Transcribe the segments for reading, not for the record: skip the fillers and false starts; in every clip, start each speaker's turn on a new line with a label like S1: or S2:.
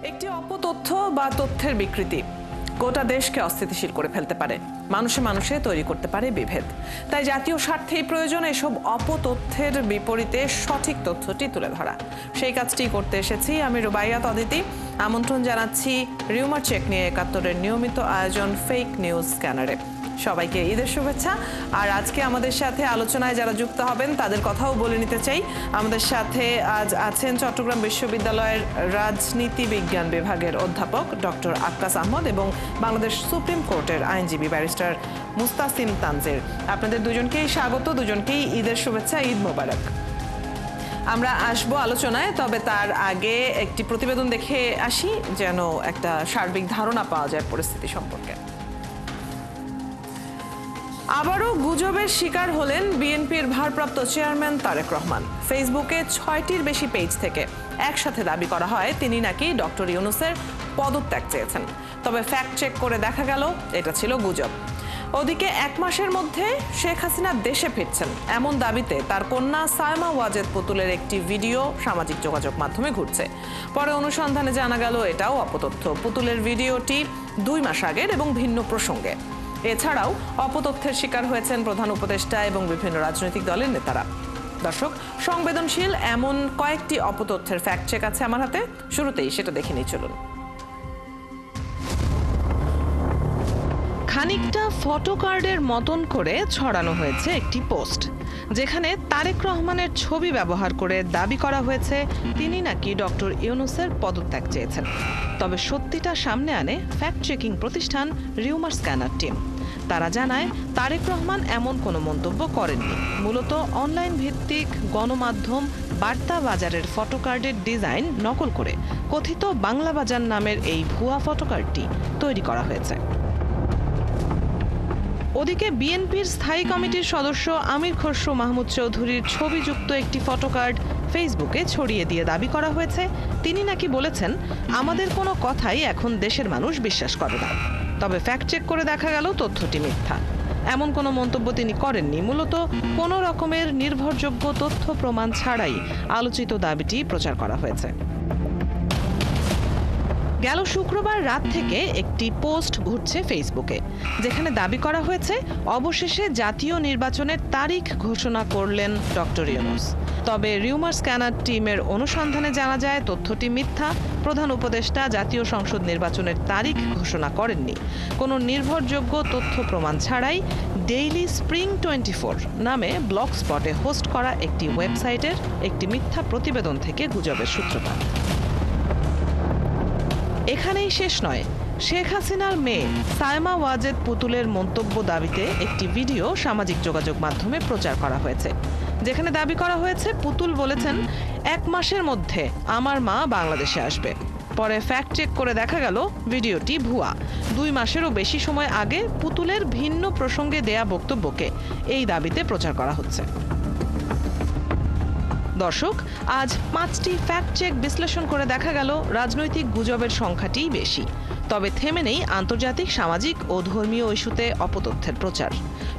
S1: একটি অপতথ্য বা তথ্যের বিকৃতি গোটা দেশকে অস্থিতিশীল করে ফেলতে পারে, মানুষে মানুষে তৈরি করতে পারে বিভেদ। তাই জাতীয় স্বার্থেই প্রয়োজন এসব অপতথ্যের বিপরীতে সঠিক তথ্যটি তুলে ধরা। সেই কাজটি করতে এসেছি আমি রুবাইয়াত অদিতি। আমন্ত্রণ জানাচ্ছি রিউমার চেক নিয়ে ৭১-এর নিয়মিত আয়োজন ফেক নিউজ স্ক্যানারে। সবাইকে ঈদের শুভেচ্ছা। আর আজকে আমাদের সাথে আলোচনায় যারা যুক্ত হবেন তাদের কথাও বলে নিতে চাই। আমাদের সাথে আজ আছেন চট্টগ্রাম বিশ্ববিদ্যালয়ের রাজনীতি বিজ্ঞান বিভাগের অধ্যাপক ডক্টর আক্কাস আহমদ এবং বাংলাদেশ সুপ্রিম কোর্টের আইনজীবী ব্যারিস্টার মুস্তাসিম তানজির। আপনাদের দুজনকেই স্বাগত, দুজনকেই ঈদের শুভেচ্ছা, ঈদ মোবারক। আমরা আসবো আলোচনায়, তবে তার আগে একটি প্রতিবেদন দেখে আসি যেন একটা সার্বিক ধারণা পাওয়া যায় পরিস্থিতি সম্পর্কে। আবারও গুজবের শিকার হলেন বিএনপির ভারপ্রাপ্ত চেয়ারম্যান তারেক রহমান। ফেসবুকে ৬টির বেশি পেজ থেকে একসাথে দাবি করা হয় তিনি নাকি ডক্টর ইউনূসের পদত্যাগ চেয়েছেন। তবে ফ্যাক্ট চেক করে দেখা গেল এটা ছিল গুজব। ওদিকে ১ মাসের মধ্যে শেখ হাসিনা দেশে ফিরছেন এমন দাবিতে তার কন্যা সায়মা ওয়াজেদ পুতুলের একটি ভিডিও সামাজিক যোগাযোগ মাধ্যমে ঘুরছে। পরে অনুসন্ধানে জানা গেল এটাও অপতথ্য। পুতুলের ভিডিওটি ২ মাস আগের এবং ভিন্ন প্রসঙ্গে। এছাড়াও অপতথ্যের শিকার হয়েছেন প্রধান উপদেষ্টা এবং বিভিন্ন রাজনৈতিক দলের নেতারা। দর্শক, সংবেদনশীল এমন কয়েকটি অপতথ্যের ফ্যাক্ট চেক আছে আমার হাতে, শুরুতেই সেটা দেখে নিই চলুন। খানিকটা ফটো কার্ডের মতন করে ছড়ানো হয়েছে একটি পোস্ট, যেখানে তারেক রহমানের ছবি ব্যবহার করে দাবি করা হয়েছে তিনি নাকি ডক্টর ইউনূসের পদত্যাগ চেয়েছেন। তবে সত্যিটা সামনে আনে ফ্যাক্ট চেকিং প্রতিষ্ঠান রিউমার স্ক্যানার টিম। তারা জানায় তারেক রহমান এমন কোনো মন্তব্য করেননি। মূলত অনলাইন ভিত্তিক গণমাধ্যম বার্তা বাজারের ফটো কার্ডের ডিজাইন নকল করে কথিত বাংলা বাজার নামের এই ভুয়া ফটো কার্ডটি তৈরি করা হয়েছে। ওদিকে বিএনপির স্থায়ী কমিটির সদস্য আমির খসরু মাহমুদ চৌধুরীর ছবিযুক্ত একটি ফটো কার্ড ফেসবুকে ছড়িয়ে দিয়ে দাবি করা হয়েছে তিনি নাকি বলেছেন আমাদের কোনো কথাই এখন দেশের মানুষ বিশ্বাস করে না। তবে ফ্যাক্ট চেক করে দেখা গেল তথ্যটি মিথ্যা। এমন কোনো মন্তব্য তিনি করেননি। মূলত কোনো রকমের নির্ভরযোগ্য তথ্য প্রমাণ ছাড়াই আলোচিত দাবিটি প্রচার করা হয়েছে। গেল শুক্রবার রাত থেকে একটি পোস্ট ঘুরছে ফেসবুকে, যেখানে দাবি করা হয়েছে অবশেষে জাতীয় নির্বাচনের তারিখ ঘোষণা করলেন ডক্টর ইউনূস। তবে রিউমার স্ক্যানার টিমের অনুসন্ধানে জানা যায় তথ্যটি মিথ্যা। প্রধান উপদেষ্টা জাতীয় সংসদ নির্বাচনের তারিখ ঘোষণা করেননি। কোনো নির্ভরযোগ্য তথ্য প্রমাণ ছাড়াই ডেইলি স্প্রিং 24 নামে ব্লগ স্পটে হোস্ট করা একটি ওয়েবসাইটের একটি মিথ্যা প্রতিবেদন থেকে গুজবের সূত্রপাত। এখানেই শেষ নয়। শেখ হাসিনার মেয়ে সায়মা ওয়াজেদ পুতুলের মন্তব্য দাবিতে একটি ভিডিও সামাজিক যোগাযোগ মাধ্যমে প্রচার করা হয়েছে, যেখানে দাবি করা হয়েছে পুতুল বলেছেন ১ মাসের মধ্যে আমার মা বাংলাদেশে আসবে। পরে ফ্যাক্ট চেক করে দেখা গেল ভিডিওটি ভুয়া। ২ মাসেরও বেশি সময় আগে পুতুলের ভিন্ন প্রসঙ্গে দেয়া বক্তব্যকে এই দাবিতে প্রচার করা হচ্ছে। দর্শক, আজ ৫টি ফ্যাক্ট চেক বিশ্লেষণ করে দেখা গেল রাজনৈতিক গুজবের সংখ্যাটিই বেশি। তবে থেমে নেই আন্তর্জাতিক, সামাজিক ও ধর্মীয় ইস্যুতে অপতথ্যের প্রচার।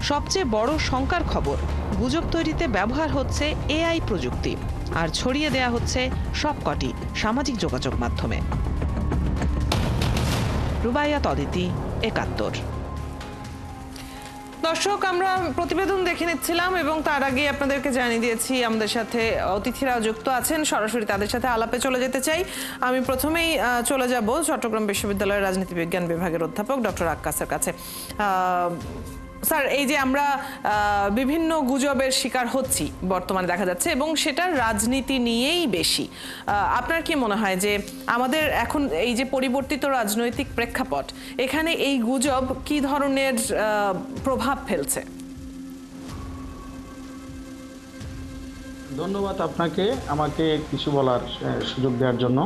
S1: সবচেয়ে বড় শঙ্কার খবর, গুজব তৈরিতে ব্যবহার হচ্ছে এআই প্রযুক্তি, আর ছড়িয়ে দেয়া হচ্ছে সবকটি সামাজিক যোগাযোগ মাধ্যমে। রুবাইয়াত অদিতি, ৭১। দর্শক, আমরা প্রতিবেদন দেখে নিচ্ছিলাম এবং তার আগে আপনাদেরকে জানিয়ে দিয়েছি আমাদের সাথে অতিথিরা যুক্ত আছেন। সরাসরি তাদের সাথে আলাপে চলে যেতে চাই। আমি প্রথমেই চলে যাব চট্টগ্রাম বিশ্ববিদ্যালয়ের রাজনীতি বিজ্ঞান বিভাগের অধ্যাপক ডক্টর আক্কাসের কাছে। স্যার, এই যে আমরা বিভিন্ন গুজবের শিকার হচ্ছি বর্তমানে দেখা যাচ্ছে, এবং সেটা রাজনীতি নিয়েই বেশি। আপনার কি মনে হয় যে আমাদের এখন এই যে পরিবর্তিত রাজনৈতিক প্রেক্ষাপট, এখানে এই গুজব কি ধরনের প্রভাব ফেলছে?
S2: ধন্যবাদ আপনাকে আমাকে কিছু বলার সুযোগ দেওয়ার জন্য।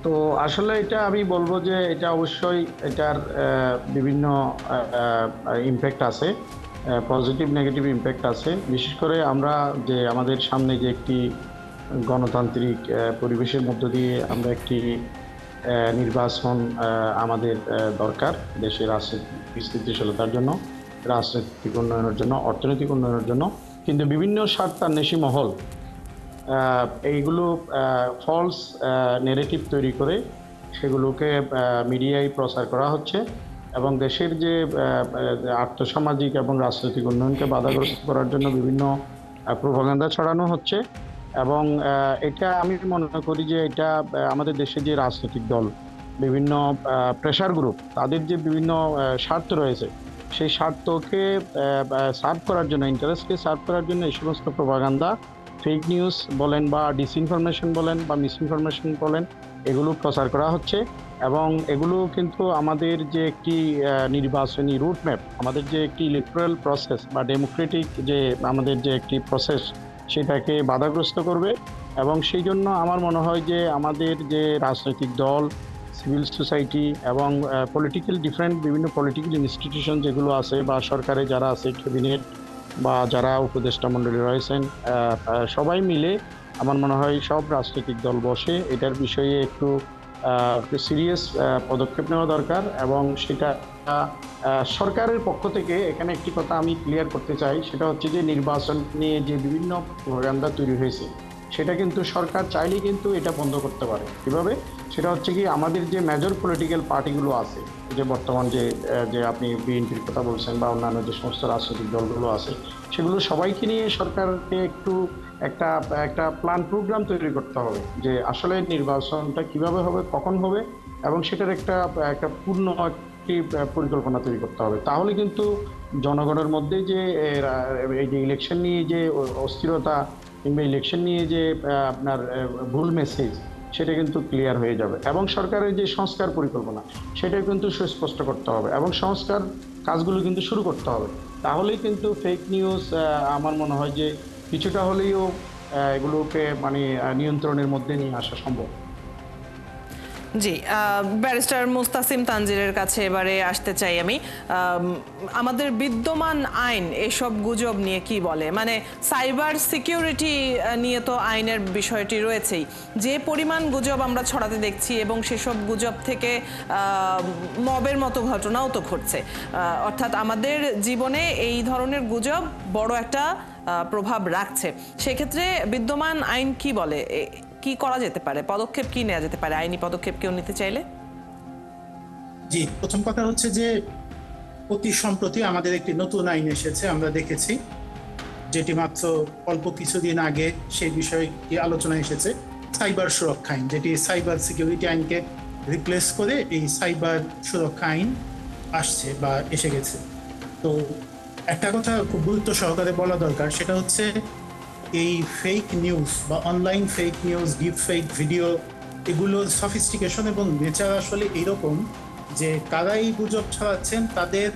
S2: তো আসলে এটা আমি বলবো যে এটা অবশ্যই এটার বিভিন্ন ইমপ্যাক্ট আছে, পজিটিভ নেগেটিভ ইমপ্যাক্ট আছে। বিশেষ করে আমরা যে আমাদের সামনে যে একটি গণতান্ত্রিক পরিবেশের মধ্য দিয়ে আমরা একটি নির্বাচন আমাদের দরকার দেশের রাজনৈতিক স্থিতিশীলতার জন্য, রাজনৈতিক উন্নয়নের জন্য, অর্থনৈতিক উন্নয়নের জন্য। কিন্তু বিভিন্ন স্বার্থান্বেষী মহল এইগুলো ফলস নেরেটিভ তৈরি করে সেগুলোকে মিডিয়ায় প্রচার করা হচ্ছে এবং দেশের যে আর্থসামাজিক এবং রাজনৈতিক উন্নয়নকে বাধাগ্রস্ত করার জন্য বিভিন্ন প্রোপাগান্ডা ছড়ানো হচ্ছে। এবং এটা আমি মনে করি যে এটা আমাদের দেশে যে রাজনৈতিক দল, বিভিন্ন প্রেশার গ্রুপ, তাদের যে বিভিন্ন স্বার্থ রয়েছে, সেই স্বার্থকে সার্ভ করার জন্য, ইন্টারেস্টকে সার্ভ করার জন্য এই সমস্ত প্রোপাগান্ডা, ফেক নিউজ বলেন বা ডিসইনফরমেশন বলেন বা মিসইনফরমেশন বলেন, এগুলো প্রচার করা হচ্ছে। এবং এগুলো কিন্তু আমাদের যে একটি নির্বাচনী রুটম্যাপ, আমাদের যে একটি ইলেকট্রাল প্রসেস বা ডেমোক্রেটিক যে আমাদের যে একটি প্রসেস, সেটাকে বাধাগ্রস্ত করবে। এবং সেই জন্য আমার মনে হয় যে আমাদের যে রাজনৈতিক দল, সিভিল সোসাইটি এবং পলিটিক্যাল ডিফারেন্ট বিভিন্ন পলিটিক্যাল ইনস্টিটিউশন যেগুলো আছে বা সরকারে যারা আছে, ক্যাবিনেট বা যারা উপদেষ্টা মণ্ডলী রয়েছেন, সবাই মিলে আমার মনে হয় সব রাজনৈতিক দল বসে এটার বিষয়ে একটু সিরিয়াস পদক্ষেপ নেওয়া দরকার। এবং সেটা সরকারের পক্ষ থেকে এখানে একটি কথা আমি ক্লিয়ার করতে চাই, সেটা হচ্ছে যে নির্বাচন নিয়ে যে বিভিন্ন প্রোপাগান্ডা তৈরি হয়েছে, সেটা কিন্তু সরকার চাইলেই কিন্তু এটা বন্ধ করতে পারে। কিভাবে? সেটা হচ্ছে কি, আমাদের যে মেজর পলিটিক্যাল পার্টিগুলো আছে, যে বর্তমান যে যে আপনি বিএনপির কথা বলছেন বা অন্যান্য যে সমস্ত রাজনৈতিক দলগুলো আছে, সেগুলো সবাইকে নিয়ে সরকারকে একটু একটা একটা প্ল্যান প্রোগ্রাম তৈরি করতে হবে যে আসলে নির্বাচনটা কিভাবে হবে, কখন হবে, এবং সেটার একটা একটা পূর্ণ একটি পরিকল্পনা তৈরি করতে হবে। তাহলে কিন্তু জনগণের মধ্যে যে এই যে ইলেকশন নিয়ে যে অস্থিরতা কিংবা ইলেকশন নিয়ে যে আপনার ভুল মেসেজ, সেটা কিন্তু ক্লিয়ার হয়ে যাবে। এবং সরকারের যে সংস্কার পরিকল্পনা, সেটা কিন্তু সুস্পষ্ট করতে হবে এবং সংস্কার কাজগুলো কিন্তু শুরু করতে হবে। তাহলেই কিন্তু ফেক নিউজ আমার মনে হয় যে কিছুটা হলেও এগুলোকে মানে নিয়ন্ত্রণের মধ্যে নিয়ে আসা সম্ভব।
S1: জি, ব্যারিস্টার মুস্তাসিম তানজিরের কাছে এবারে আসতে চাই আমি। আমাদের বিদ্যমান আইন এসব গুজব নিয়ে কি বলে? মানে সাইবার সিকিউরিটি নিয়ে তো আইনের বিষয়টি রয়েছেই, যে পরিমাণ গুজব আমরা ছড়াতে দেখছি এবং সেসব গুজব থেকে মবের মতো ঘটনাও তো ঘটছে। অর্থাৎ আমাদের জীবনে এই ধরনের গুজব বড় একটা প্রভাব রাখছে। সেক্ষেত্রে বিদ্যমান আইন কি বলে? কি করা যেতে পারে? পদক্ষেপ কি নেওয়া যেতে পারে, আইনি পদক্ষেপ কেউ নিতে চাইলে?
S3: জি, প্রথম কথা হচ্ছে যে অতি সম্প্রতি আমাদের একটি নতুন আইন এসেছে, আমরা দেখেছি, যেটি মাত্র অল্প কিছুদিন আগে সেই বিষয়টি আলোচনা এসেছে, সাইবার সুরক্ষা আইন, যেটি সাইবার সিকিউরিটি আইনকে রিপ্লেস করে এই সাইবার সুরক্ষা আইন আসছে বা এসে গেছে। তো একটা কথা খুব গুরুত্ব সহকারে বলা দরকার, সেটা হচ্ছে এই ফেক নিউজ বা online fake news, deep fake video, এগুলোর সফিস্টিকেশন এবং নেচার আসলে এইরকম যে কারা এই গুজব ছড়াচ্ছেন তাদের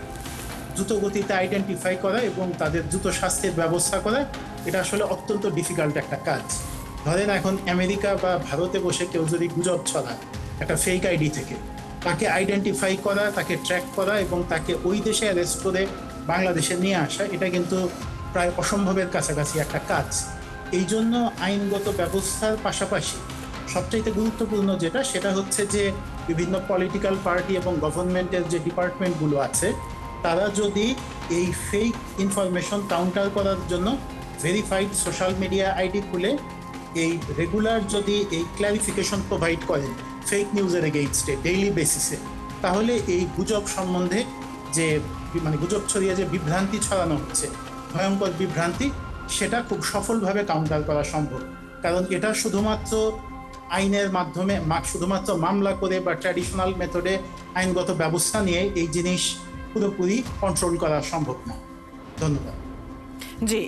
S3: দ্রুত গতিতে আইডেন্টিফাই করা এবং তাদের দ্রুত শাস্তির ব্যবস্থা করা, এটা আসলে অত্যন্ত ডিফিকাল্ট একটা কাজ। ধরেন এখন আমেরিকা বা ভারতে বসে কেউ যদি গুজব ছড়ায় একটা ফেক আইডি থেকে, তাকে আইডেন্টিফাই করা, তাকে ট্র্যাক করা এবং তাকে ওই দেশে অ্যারেস্ট করে বাংলাদেশে নিয়ে আসা, এটা কিন্তু প্রায় অসম্ভবের কাছাকাছি একটা কাজ। এই জন্য আইনগত ব্যবস্থার পাশাপাশি সবচাইতে গুরুত্বপূর্ণ যেটা, সেটা হচ্ছে যে বিভিন্ন পলিটিক্যাল পার্টি এবং গভর্নমেন্টের যে ডিপার্টমেন্টগুলো আছে, তারা যদি এই ফেক ইনফরমেশন কাউন্টার করার জন্য ভেরিফাইড সোশ্যাল মিডিয়া আইডি খুলে এই রেগুলার যদি এই ক্ল্যারিফিকেশন প্রোভাইড করেন ফেক নিউজের এগেইনস্টে ডেইলি বেসিসে, তাহলে এই গুজব সম্বন্ধে যে মানে গুজব ছড়িয়ে যে বিভ্রান্তি ছড়ানো হচ্ছে, ভয়ঙ্কর বিভ্রান্তি, সেটা খুব সফলভাবে কাউন্টার করা সম্ভব। কারণ এটা শুধুমাত্র আইনের মাধ্যমে, শুধুমাত্র মামলা করে বা ট্র্যাডিশনাল মেথডে আইনগত ব্যবস্থা নিয়ে এই জিনিস পুরোপুরি কন্ট্রোল করা সম্ভব না। ধন্যবাদ।
S1: জি,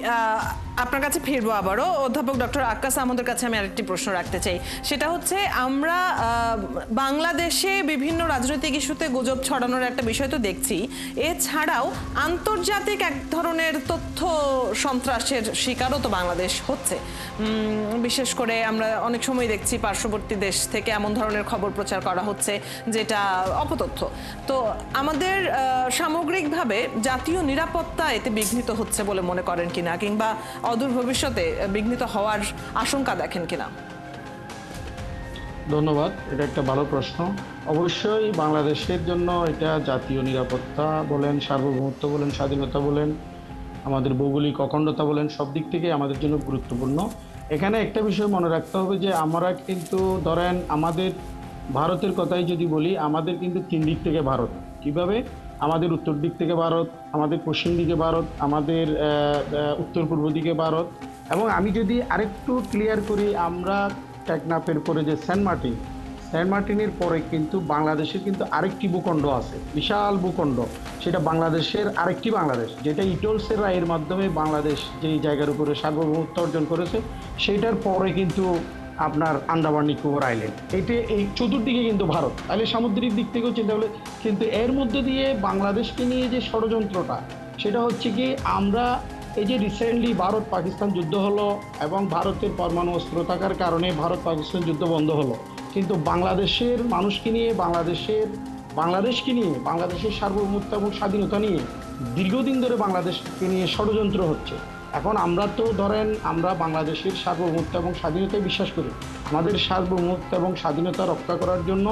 S1: আপনার কাছে ফিরবো আবারও। অধ্যাপক ডক্টর আক্কাস আহমদের কাছে আমি আরেকটি প্রশ্ন রাখতে চাই, সেটা হচ্ছে আমরা বাংলাদেশে বিভিন্ন রাজনৈতিক ইস্যুতে গুজব ছড়ানোর একটা বিষয় তো দেখছি, এছাড়াও আন্তর্জাতিক এক ধরনের তথ্য সন্ত্রাসের শিকারও তো বাংলাদেশ হচ্ছে। বিশেষ করে আমরা অনেক সময় দেখছি পার্শ্ববর্তী দেশ থেকে এমন ধরনের খবর প্রচার করা হচ্ছে যেটা অপতথ্য। তো আমাদের সামগ্রিকভাবে জাতীয় নিরাপত্তা এতে বিঘ্নিত হচ্ছে বলে মনে করেন কিনা, কিংবা অদূর ভবিষ্যতে বিঘ্নিত হওয়ার আশঙ্কা দেখেন কিনা?
S2: ধন্যবাদ, এটা একটা ভালো প্রশ্ন। অবশ্যই বাংলাদেশের জন্য এটা জাতীয় নিরাপত্তা বলেন, সার্বভৌমত্ব বলেন, স্বাধীনতা বলেন, আমাদের ভৌগোলিক অখণ্ডতা বলেন, সব দিক থেকে আমাদের জন্য গুরুত্বপূর্ণ। এখানে একটা বিষয় মনে রাখতে হবে যে আমরা কিন্তু ধরেন আমাদের ভারতের কথাই যদি বলি, আমাদের কিন্তু তিন দিক থেকে ভারত। কিভাবে? আমাদের উত্তর দিক থেকে ভারত, আমাদের পশ্চিম দিকে ভারত, আমাদের উত্তর পূর্ব দিকে ভারত। এবং আমি যদি আরেকটু ক্লিয়ার করি, আমরা টেকনাফের পরে যে সেন্ট মার্টিনের পরে কিন্তু বাংলাদেশের কিন্তু আরেকটি ভূখণ্ড আছে, বিশাল ভূখণ্ড। সেটা বাংলাদেশের আরেকটি বাংলাদেশ, যেটা ইটলসের রায়ের মাধ্যমে বাংলাদেশ যেই জায়গার উপরে সার্বভৌমত্ব অর্জন করেছে, সেটার পরে কিন্তু আপনার আন্দামান নিকোবর আইল্যান্ড। এই চতুর্দিকে কিন্তু ভারত। তাহলে সামুদ্রিক দিক থেকেও চিন্তা করলে কিন্তু এর মধ্যে দিয়ে বাংলাদেশকে নিয়ে যে ষড়যন্ত্রটা, সেটা হচ্ছে কি, আমরা এই যে রিসেন্টলি ভারত পাকিস্তান যুদ্ধ হলো এবং ভারতের পরমাণু অস্ত্র থাকার কারণে ভারত পাকিস্তান যুদ্ধ বন্ধ হলো, কিন্তু বাংলাদেশের মানুষকে নিয়ে, বাংলাদেশকে নিয়ে, বাংলাদেশের সার্বভৌমত্ব এবং স্বাধীনতা নিয়ে দীর্ঘদিন ধরে বাংলাদেশকে নিয়ে ষড়যন্ত্র হচ্ছে। এখন আমরা তো ধরেন আমরা বাংলাদেশের সার্বভৌমত্ব এবং স্বাধীনতায় বিশ্বাস করি। আমাদের সার্বভৌমত্ব এবং স্বাধীনতা রক্ষা করার জন্য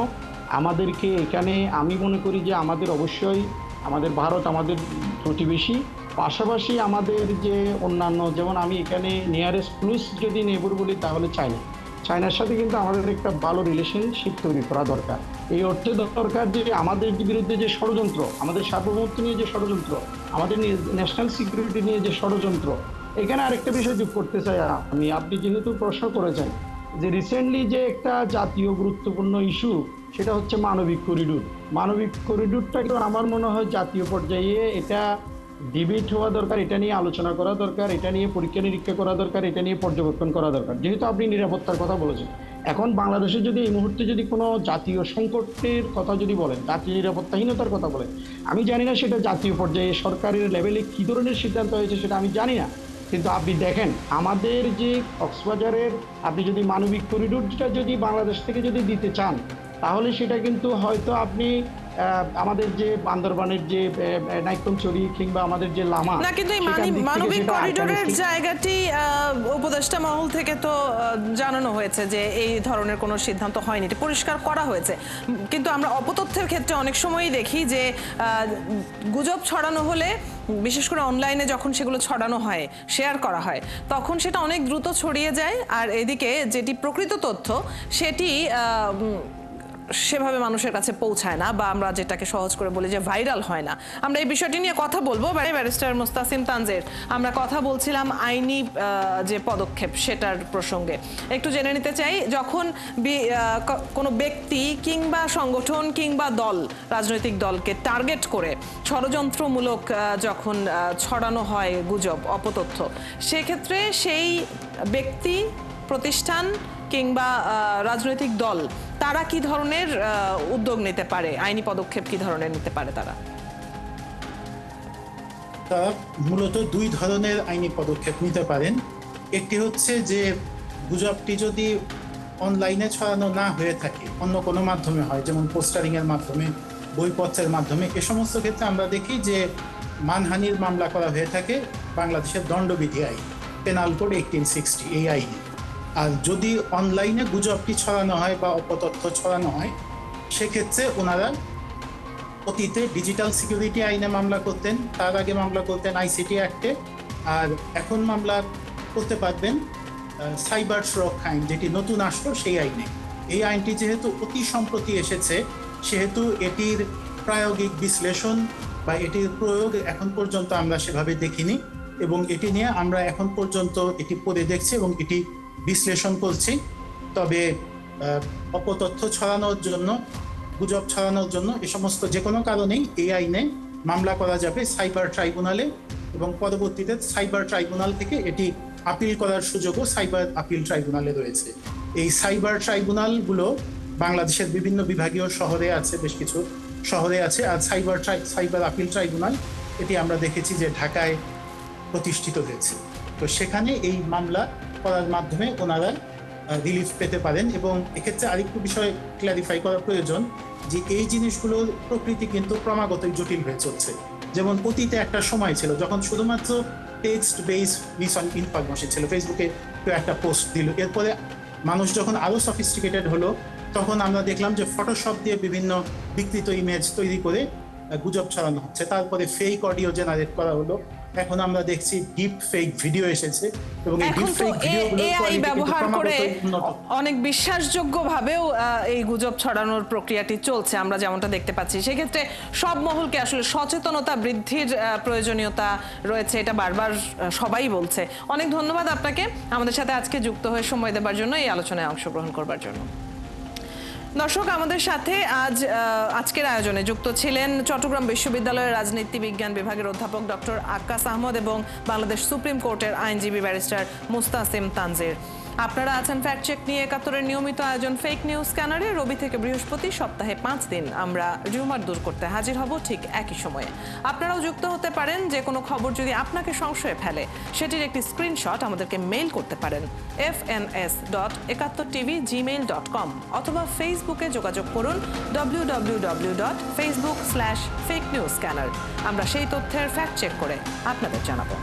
S2: আমাদেরকে এখানে, আমি মনে করি যে আমাদের অবশ্যই আমাদের ভারত আমাদের প্রতিবেশী, পাশাপাশি আমাদের যে অন্যান্য, যেমন আমি এখানে নিয়ারেস্ট ক্লোজ যদি নেবর বলি তাহলে চায়নার সাথে কিন্তু আমাদের একটা ভালো রিলেশনশিপ তৈরি করা দরকার। এই অর্থে দরকার যে আমাদের বিরুদ্ধে যে ষড়যন্ত্র, আমাদের সার্বভৌমত্ব নিয়ে যে ষড়যন্ত্র, আমাদের ন্যাশনাল সিকিউরিটি নিয়ে যে ষড়যন্ত্র, এখানে আরেকটা বিষয় যোগ করতে চাই আমি। আপনি যেহেতু প্রশ্ন করেছেন যে রিসেন্টলি যে একটা জাতীয় গুরুত্বপূর্ণ ইস্যু, সেটা হচ্ছে মানবিক করিডোরটা কিন্তু আমার মনে হয় জাতীয় পর্যায়ে এটা ডিবেট হওয়া দরকার, এটা নিয়ে আলোচনা করা দরকার, এটা নিয়ে পরীক্ষা নিরীক্ষা করা দরকার, এটা নিয়ে পর্যবেক্ষণ করা দরকার। যেহেতু আপনি নিরাপত্তার কথা বলেছেন, এখন বাংলাদেশে যদি এই মুহূর্তে যদি কোনো জাতীয় সংকটের কথা যদি বলেন, জাতীয় নিরাপত্তাহীনতার কথা বলেন, আমি জানি না সেটা জাতীয় পর্যায়ে সরকারের লেভেলে কী ধরনের সিদ্ধান্ত হয়েছে সেটা আমি জানি না। কিন্তু আপনি দেখেন আমাদের যে কক্সবাজারের, আপনি যদি মানবিক করিডোরটা যদি বাংলাদেশ থেকে যদি দিতে চান, তাহলে সেটা কিন্তু হয়তো আপনি আমাদের যে বান্দরবানের যে নাইক্ষ্যংছড়ি কিংবা আমাদের যে লামা,
S1: না, কিন্তু এই মানবিক করিডোরের জায়গাটি উপদেষ্টা মহল থেকে তো জানানো হয়েছে যে এই ধরনের কোনো সিদ্ধান্ত হয়নি, এটি পরিষ্কার করা হয়েছে। কিন্তু আমরা অপতথ্যের ক্ষেত্রে অনেক সময়ই দেখি যে গুজব ছড়ানো হলে, বিশেষ করে অনলাইনে যখন সেগুলো ছড়ানো হয়, শেয়ার করা হয়, তখন সেটা অনেক দ্রুত ছড়িয়ে যায়। আর এদিকে যেটি প্রকৃত তথ্য সেটি সেভাবে মানুষের কাছে পৌঁছায় না, বা আমরা যেটাকে সহজ করে বলি যে ভাইরাল হয় না। আমরা এই বিষয়টি নিয়ে কথা বলবো। ব্যারিস্টার মোস্তাসিম তানজীর, আমরা কথা বলছিলাম আইনি যে পদক্ষেপ সেটার প্রসঙ্গে। একটু জেনে নিতে চাই, যখন কোনো ব্যক্তি কিংবা সংগঠন কিংবা দল, রাজনৈতিক দলকে টার্গেট করে ষড়যন্ত্রমূলক যখন ছড়ানো হয় গুজব, অপতথ্য, সেক্ষেত্রে সেই ব্যক্তি, প্রতিষ্ঠান কিংবা রাজনৈতিক দল, তারা কি ধরনের উদ্যোগ নিতে পারে, আইনি পদক্ষেপ কি ধরনের নিতে পারে? তারা
S3: মূলত দুই ধরনের আইনি পদক্ষেপ নিতে পারেন। একটি হচ্ছে যে গুজবটি যদি অনলাইনে ছড়ানো না হয়ে থাকে, অন্য কোনো মাধ্যমে হয়, যেমন পোস্টারিং এর মাধ্যমে, বইপত্রের মাধ্যমে, এ সমস্ত ক্ষেত্রে আমরা দেখি যে মানহানির মামলা করা হয়ে থাকে বাংলাদেশের দণ্ডবিধি আইন, পেনাল কোড 1860, এই আইনে। আর যদি অনলাইনে গুজবটি ছড়ানো হয় বা অপতথ্য ছড়ানো হয়, সেক্ষেত্রে ওনারা অতীতে ডিজিটাল সিকিউরিটি আইনে মামলা করতেন, তার আগে মামলা করতেন আইসিটি অ্যাক্টে, আর এখন মামলা করতে পারবেন সাইবার সুরক্ষা আইন, যেটি নতুন আসলো সেই আইনে। এই আইনটি যেহেতু অতি সম্প্রতি এসেছে, সেহেতু এটির প্রায়োগিক বিশ্লেষণ বা এটির প্রয়োগ এখন পর্যন্ত আমরা সেভাবে দেখিনি, এবং এটি নিয়ে আমরা এখন পর্যন্ত এটি পড়ে দেখছি এবং এটি বিশ্লেষণ করছি। তবে অপতথ্য ছড়ানোর জন্য, গুজব ছড়ানোর জন্য এ সমস্ত যে কোনো কারণেই এই আইনে মামলা করা যাবে সাইবার ট্রাইব্যুনালে, এবং পরবর্তীতে সাইবার ট্রাইব্যুনাল থেকে এটি আপিল করার সুযোগও সাইবার আপিল ট্রাইব্যুনালে রয়েছে। এই সাইবার ট্রাইব্যুনালগুলো বাংলাদেশের বিভিন্ন বিভাগীয় শহরে আছে, বেশ কিছু শহরে আছে। আর সাইবার আপিল ট্রাইব্যুনাল, এটি আমরা দেখেছি যে ঢাকায় প্রতিষ্ঠিত হয়েছে। তো সেখানে এই মামলা করার মাধ্যমে ওনারা রিলিফ পেতে পারেন। এবং এক্ষেত্রে আরেকটু বিষয় ক্ল্যারিফাই করা প্রয়োজন যে এই জিনিসগুলোর প্রকৃতি কিন্তু ক্রমাগতই জটিল হয়ে চলছে। যেমন অতীতে একটা সময় ছিল যখন শুধুমাত্র টেক্সট বেস মিস ইনফরমেশন ছিল, ফেসবুকে কেউ একটা পোস্ট দিল, এরপরে মানুষ যখন আরও সফিস্টিকেটেড হলো, তখন আমরা দেখলাম যে ফটোশপ দিয়ে বিভিন্ন বিকৃত ইমেজ তৈরি করে গুজব ছড়ানো হচ্ছে। তারপরে ফেক অডিও জেনারেট করা হলো, এখন আমরা দেখছি ডিপ ফেক ভিডিও এসেছে এবং এই
S1: এখন
S3: ডিপ
S1: তো
S3: ফেক ভিডিওগুলোর
S1: এআই
S3: কোয়ালিটি কিন্তু
S1: ব্যবহার করে
S3: ক্রমাগত উন্নত।
S1: অনেক বিশ্বাসযোগ্য ভাবেও এই গুজব ছড়ানোর প্রক্রিয়াটি চলছে, আমরা যেমনটা দেখতে পাচ্ছি। সেক্ষেত্রে সব মহলকে আসলে সচেতনতা বৃদ্ধির প্রয়োজনীয়তা রয়েছে, এটা বারবার সবাই বলছে। অনেক ধন্যবাদ আপনাকে আমাদের সাথে আজকে যুক্ত হয়ে সময় দেবার জন্য, এই আলোচনায় অংশগ্রহণ করবার জন্য। দর্শক, আমাদের সাথে আজকের আয়োজনে যুক্ত ছিলেন চট্টগ্রাম বিশ্ববিদ্যালয়ের রাজনীতি বিজ্ঞান বিভাগের অধ্যাপক ডক্টর আক্কাস আহমদ এবং বাংলাদেশ সুপ্রিম কোর্টের আইনজীবী ব্যারিস্টার মুস্তাসিম তানজির। আপনারা আছেন ফ্যাক্ট চেক নিয়ে একাত্তরের নিয়মিত আয়োজন ফেক নিউজ স্ক্যানারে। রবি থেকে বৃহস্পতি সপ্তাহে 5 দিন আমরা রিউমার দূর করতে হাজির হব ঠিক একই সময়ে। আপনারাও যুক্ত হতে পারেন। যে কোনো খবর যদি আপনাকে সংশয়ে ফেলে সেটির একটি স্ক্রিনশট আমাদেরকে মেইল করতে পারেন fns.71tv@gmail.com অথবা ফেসবুকে যোগাযোগ করুন www.facebook/fakenewsscanner। আমরা সেই তথ্যের ফ্যাক্ট চেক করে আপনাদের জানাবো।